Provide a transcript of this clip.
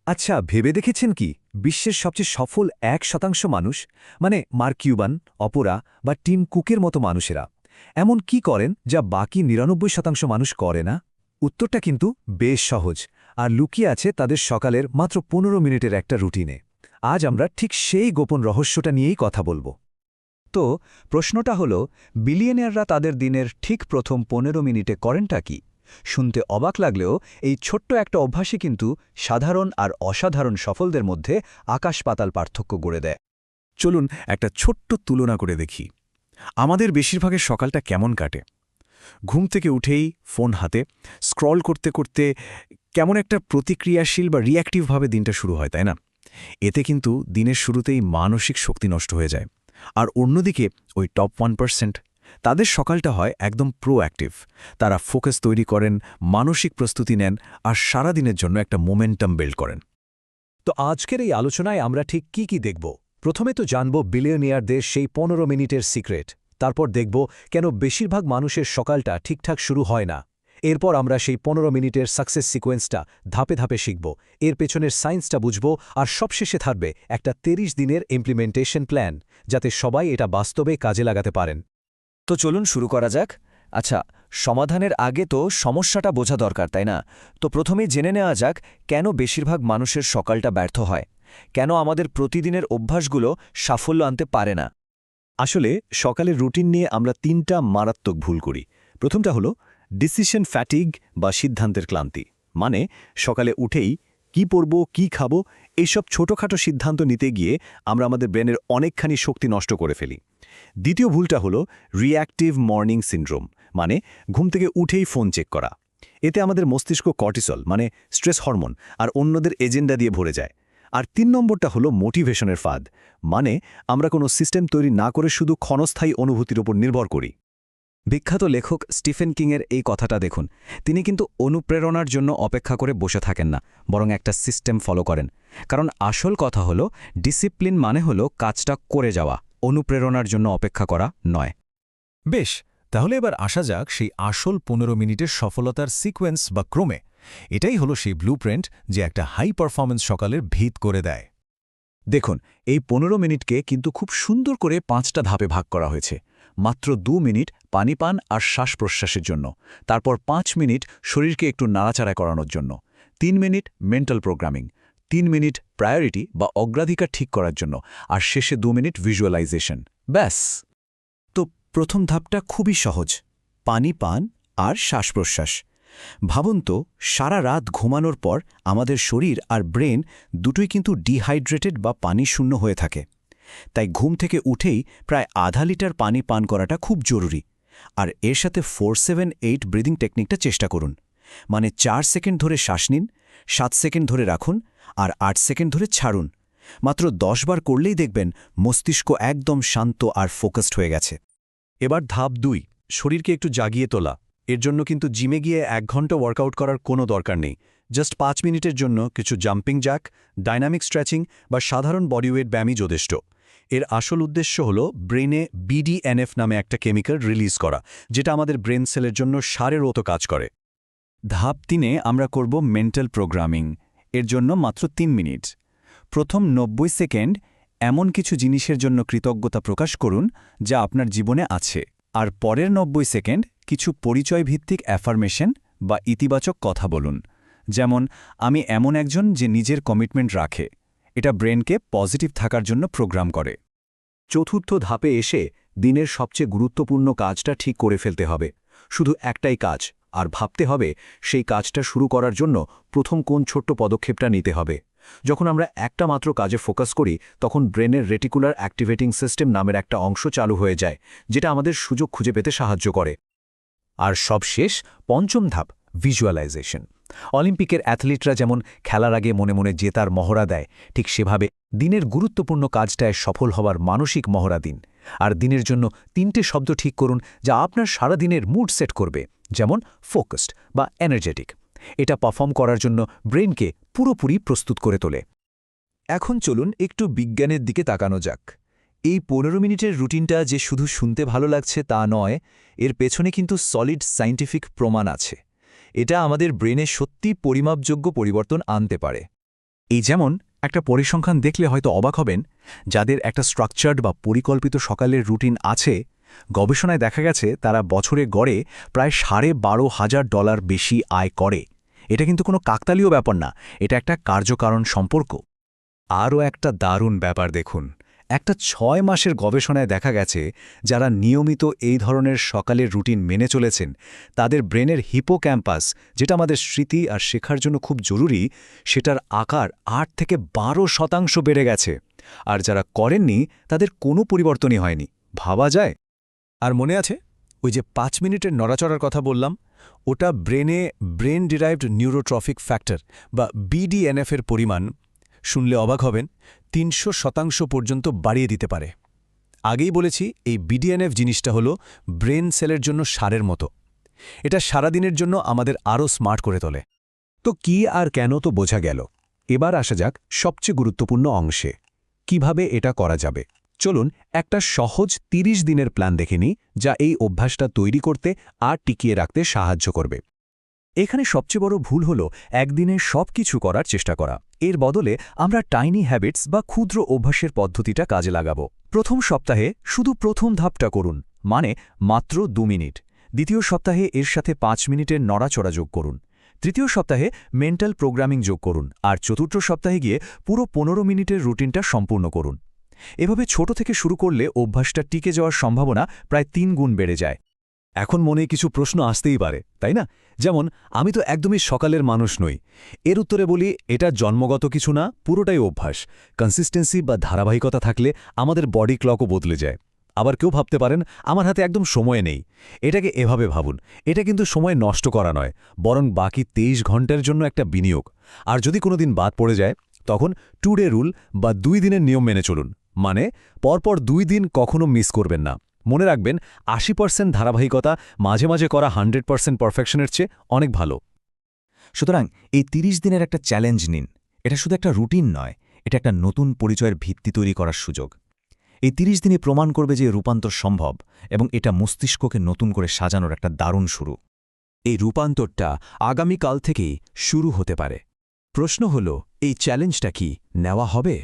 আচ্ছা, ভেবে দেখেছেন কি বিশ্বের সবচেয়ে সফল ১% মানুষ মানে মার্ক কিউবান, অপরা বা টিম কুকের মতো মানুষেরা এমন কি করেন যা বাকি ৯৯% মানুষ করে না? উত্তরটা কিন্তু বেশ সহজ, আর লুকিয়ে আছে তাদের সকালের মাত্র ১৫ মিনিটের একটা রুটিনে। আজ আমরা ঠিক সেই গোপন রহস্যটা নিয়েই কথা বলবো। তো প্রশ্নটা হলো, বিলিয়নিয়াররা তাদের দিনের ঠিক প্রথম ১৫ মিনিটে করেনটা কি? শুনতে অবাক লাগলেও এই ছোট্ট একটা অভ্যাসই কিন্তু সাধারণ আর অসাধারণ সফলদের মধ্যে আকাশ-পাতাল পার্থক্য গড়ে দেয়। চলুন একটা ছোট্ট তুলনা করে দেখি। আমাদের বেশিরভাগের সকালটা কেমন কাটে? ঘুম থেকে উঠেই ফোন হাতে স্ক্রল করতে করতে কেমন একটা প্রতিক্রিয়াশীল বা রিঅ্যাক্টিভভাবে দিনটা শুরু হয়, তাই না? এতে কিন্তু দিনের শুরুতেই মানসিক শক্তি নষ্ট হয়ে যায়। আর অন্যদিকে ওই টপ 1%, তাদের সকালটা হয় একদম প্রোঅ্যাক্টিভ। তারা ফোকাস তৈরি করেন, মানসিক প্রস্তুতি নেন আর সারাদিনের জন্য একটা মোমেন্টাম বিল্ড করেন। তো আজকের এই আলোচনায় আমরা ঠিক কি দেখব? প্রথমে তো জানব বিলিয়নিয়ারদের সেই ১৫ মিনিটের সিক্রেট। তারপর দেখব কেন বেশিরভাগ মানুষের সকালটা ঠিকঠাক শুরু হয় না। এরপর আমরা সেই ১৫ মিনিটের সাকসেস সিকোয়েন্সটা ধাপে ধাপে শিখব, এর পেছনের সায়েন্সটা বুঝব, আর সবশেষে থাকবে একটা ৩০ দিনের ইমপ্লিমেন্টেশন প্ল্যান, যাতে সবাই এটা বাস্তবে কাজে লাগাতে পারেন। তো চলুন শুরু করা যাক। আচ্ছা, সমাধানের আগে তো সমস্যাটা বোঝা দরকার, তাই না? তো প্রথমেই জেনে নেওয়া যাক কেন বেশিরভাগ মানুষের সকালটা ব্যর্থ হয়। কেন আমাদের প্রতিদিনের অভ্যাসগুলো সাফল্য আনতে পারে না। আসলে সকালের রুটিন নিয়ে আমরা ৩টা মারাত্মক ভুল করি। প্রথমটা হলো ডিসিশন ফ্যাটিগ বা সিদ্ধান্তের ক্লান্তি। মানে সকালে উঠেই কি পড়ব, কি খাবো, এইসব ছোটখাটো সিদ্ধান্ত নিতে গিয়ে আমরা আমাদের ব্রেনের অনেকখানি শক্তি নষ্ট করে ফেলি। দ্বিতীয় ভুলটা হলো রিঅ্যাক্টিভ মর্নিং সিনড্রোম, মানে ঘুম থেকে উঠেই ফোন চেক করা। এতে আমাদের মস্তিষ্ক কর্টিসল মানে স্ট্রেস হরমোন আর অন্যদের এজেন্ডা দিয়ে ভরে যায়। আর ৩ নম্বরটা হলো মোটিভেশনের ফাঁদ, মানে আমরা কোনো সিস্টেম তৈরি না করে শুধু ক্ষণস্থায়ী অনুভূতির উপর নির্ভর করি। বিখ্যাত লেখক স্টিফেন কিংয়ের এই কথাটা দেখুন। তিনি কিন্তু অনুপ্রেরণার জন্য অপেক্ষা করে বসে থাকেন না, বরং একটা সিস্টেম ফলো করেন। কারণ আসল কথা হলো, ডিসিপ্লিন মানে হলো কাজটা করে যাওয়া, অনুপ্রেরণার জন্য অপেক্ষা করা নয়। বেশ, তাহলে এবার আসা যাক সেই আসল ১৫ মিনিটের সফলতার সিকোয়েন্স বা ক্রমে। এটাই হলো সেই ব্লুপ্রিন্ট যে একটা হাই পারফরম্যান্স সকালের ভিত করে দেয়। দেখুন, এই ১৫ মিনিটকে কিন্তু খুব সুন্দর করে ৫টা ধাপে ভাগ করা হয়েছে। মাত্র ২ মিনিট পানি পান আর শ্বাস-প্রশ্বাসের জন্য, তারপর ৫ মিনিট শরীরকে একটু নাড়াচাড়া করানোর জন্য, ৩ minute mental programming, ৩ minute priority বা অগ্রাধিকার ঠিক করার জন্য, আর শেষে ২ মিনিট ভিজুয়ালাইজেশন। ব্যাস। তো প্রথম ধাপটা খুবই সহজ, পানি পান আর শ্বাস-প্রশ্বাস। ভাবুন তো, সারা রাত ঘুমানোর পর আমাদের শরীর আর ব্রেন দুটোই কিন্তু ডিহাইড্রেটেড বা পানি শূন্য হয়ে থাকে। তাই ঘুম থেকে উঠেই প্রায় আধা লিটার পানি পান করাটা খুব জরুরি। আর এর সাথে 4-7-8 ব্রিদিং টেকনিকটা চেষ্টা করুন। মানে ৪ সেকেন্ড ধরে শ্বাস নিন, ৭ সেকেন্ড ধরে রাখুন, আর ৮ সেকেন্ড ধরে ছাড়ুন। মাত্র ১০ বার করলেই দেখবেন মস্তিষ্ক একদম শান্ত আর ফোকাসড হয়ে গেছে। এবার ধাপ ২, শরীরকে একটু জাগিয়ে তোলা। এর জন্য কিন্তু জিমে গিয়ে ১ ঘন্টা ওয়ার্কআউট করার কোনো দরকার নেই। জাস্ট ৫ মিনিটের জন্য কিছু জাম্পিং জ্যাক, ডাইনামিক স্ট্রেচিং বা সাধারণ বডিওয়েট ব্যায়ামই যথেষ্ট। এর আসল উদ্দেশ্য হল ব্রেনে BDNF নামে একটা কেমিক্যাল রিলিজ করা, যেটা আমাদের ব্রেন সেলের জন্য সারের মতো কাজ করে। ধাপ ৩-এ আমরা করব মেন্টাল প্রোগ্রামিং। এর জন্য মাত্র ৩ মিনিট। প্রথম ৯০ সেকেন্ড এমন কিছু জিনিসের জন্য কৃতজ্ঞতা প্রকাশ করুন যা আপনার জীবনে আছে। আর পরের ৯০ সেকেন্ড কিছু পরিচয়ভিত্তিক অ্যাফার্মেশন বা ইতিবাচক কথা বলুন। যেমন, আমি এমন একজন যে নিজের কমিটমেন্ট রাখে। এটা ব্রেনকে পজিটিভ থাকার জন্য প্রোগ্রাম করে। চতুর্থ ধাপে এসে দিনের সবচেয়ে গুরুত্বপূর্ণ কাজটা ঠিক করে ফেলতে হবে। শুধু একটাই কাজ, আর ভাবতে হবে সেই কাজটা শুরু করার জন্য প্রথম কোন ছোট্ট পদক্ষেপটা নিতে হবে। যখন আমরা একটা মাত্র কাজে ফোকাস করি, তখন ব্রেনের রেটিকুলার অ্যাক্টিভেটিং সিস্টেম নামের একটা অংশ চালু হয়ে যায়, যেটা আমাদের সুযোগ খুঁজে পেতে সাহায্য করে। আর সবশেষ পঞ্চম ধাপ, ভিজুয়ালাইজেশন। অলিম্পিকের অ্যাথলিটরা যেমন খেলার আগে মনে মনে জেতার মহড়া দেয়, ঠিক সেভাবে দিনের গুরুত্বপূর্ণ কাজটায় সফল হওয়ার মানসিক মহড়া দিন। আর দিনের জন্য ৩টে শব্দ ঠিক করুন যা আপনার সারাদিনের মুড সেট করবে, যেমন ফোকাসড বা এনার্জেটিক। এটা পারফর্ম করার জন্য ব্রেনকে পুরোপুরি প্রস্তুত করে তোলে। এখন চলুন একটু বিজ্ঞানের দিকে তাকানো যাক। এই ১৫ মিনিটের রুটিনটা যে শুধু শুনতে ভালো লাগছে তা নয়, এর পেছনে কিন্তু সলিড সায়েন্টিফিক প্রমাণ আছে। এটা আমাদের ব্রেনে সত্যি পরিমাপযোগ্য পরিবর্তন আনতে পারে। এই যেমন একটা পরিসংখ্যান দেখলে হয়তো অবাক হবেন, যাদের একটা স্ট্রাকচার্ড বা পরিকল্পিত সকালের রুটিন আছে, গবেষণায় দেখা গেছে তারা বছরে গড়ে প্রায় $12,500 বেশি আয় করে। এটা কিন্তু কোনো কাকতালীয় ব্যাপার না, এটা একটা কার্যকারণ সম্পর্ক। আরও একটা দারুণ ব্যাপার দেখুন, একটা 6 মাসের গবেষণায় দেখা গেছে যারা নিয়মিত এই ধরনের সকালের রুটিন মেনে চলেছেন তাদের ব্রেনের হিপোক্যাম্পাস, যেটা আমাদের স্মৃতি আর শেখার জন্য খুব জরুরি, সেটার আকার 8 থেকে 12% বেড়ে গেছে। আর যারা করেননি তাদের কোনো পরিবর্তনই হয়নি। ভাবা যায়? আর মনে আছে ওই যে 5 মিনিটের নড়াচড়ার কথা বললাম, ওটা ব্রেন ডিরাইভড নিউরোট্রফিক ফ্যাক্টর বা BDNF এর পরিমাণ, শুনলে অবাক হবেন, 300% পর্যন্ত বাড়িয়ে দিতে পারে। আগেই বলেছি এই BDNF জিনিসটা হলো ব্রেন সেলের জন্য সারের মতো। এটা সারাদিনের জন্য আমাদের আরও স্মার্ট করে তোলে। তো কি আর কেন তো বোঝা গেল। এবার আসা যাক সবচেয়ে গুরুত্বপূর্ণ অংশে, কিভাবে এটা করা যাবে। চলুন একটা সহজ 30 দিনের প্ল্যান দেখে নিই, যা এই অভ্যাসটা তৈরি করতে আর টিকিয়ে রাখতে সাহায্য করবে। এখানে সবচেয়ে বড় ভুল হল একদিনে সব কিছু করার চেষ্টা করা। এর বদলে আমরা টাইনি হ্যাবিটস বা ক্ষুদ্র অভ্যাসের পদ্ধতিটা কাজে লাগাবো। প্রথম সপ্তাহে শুধু প্রথম ধাপটা করুন, মানে মাত্র 2 মিনিট। দ্বিতীয় সপ্তাহে এর সাথে 5 মিনিটের নড়াচড়া যোগ করুন। তৃতীয় সপ্তাহে মেন্টাল প্রোগ্রামিং যোগ করুন, আর চতুর্থ সপ্তাহে গিয়ে পুরো 15 মিনিটের রুটিনটা সম্পূর্ণ করুন। এভাবে ছোট থেকে শুরু করলে অভ্যাসটা টিকে যাওয়ার সম্ভাবনা প্রায় 3 গুণ বেড়ে যায়। এখন মনে কিছু প্রশ্ন আসতেই পারে, তাই না? যেমন, আমি তো একদমই সকালের মানুষ নই। এর উত্তরে বলি, এটা জন্মগত কিছু না, পুরোটাই অভ্যাস। কনসিস্টেন্সি বা ধারাবাহিকতা থাকলে আমাদের বডি ক্লকও বদলে যায়। আবার কেউ ভাবতে পারেন আমার হাতে একদম সময় নেই। এটাকে এভাবে ভাবুন, এটা কিন্তু সময় নষ্ট করা নয়, বরং বাকি 23 ঘন্টার জন্য একটা বিনিয়োগ। আর যদি কোনো দিন বাদ পড়ে যায়, তখন 2 ডে রুল বা 2 দিনের নিয়ম মেনে চলুন। মানে পরপর 2 দিন কখনো মিস করবেন না। মনে রাখবেন, 80% ধারাবাহিকতা মাঝে মাঝে করা 100% পারফেকশনের চেয়ে অনেক ভালো। সুতরাং এই 30 দিনের একটা চ্যালেঞ্জ নিন। এটা শুধু একটা রুটিন নয়, এটা একটা নতুন পরিচয়ের ভিত্তি তৈরি করার সুযোগ। এই 30 দিনই প্রমাণ করবে যে রূপান্তর সম্ভব, এবং এটা মস্তিষ্ককে নতুন করে সাজানোর একটা দারুণ শুরু। এই রূপান্তরটা আগামীকাল থেকেই শুরু হতে পারে। প্রশ্ন হল, এই চ্যালেঞ্জটা কি নেওয়া হবে?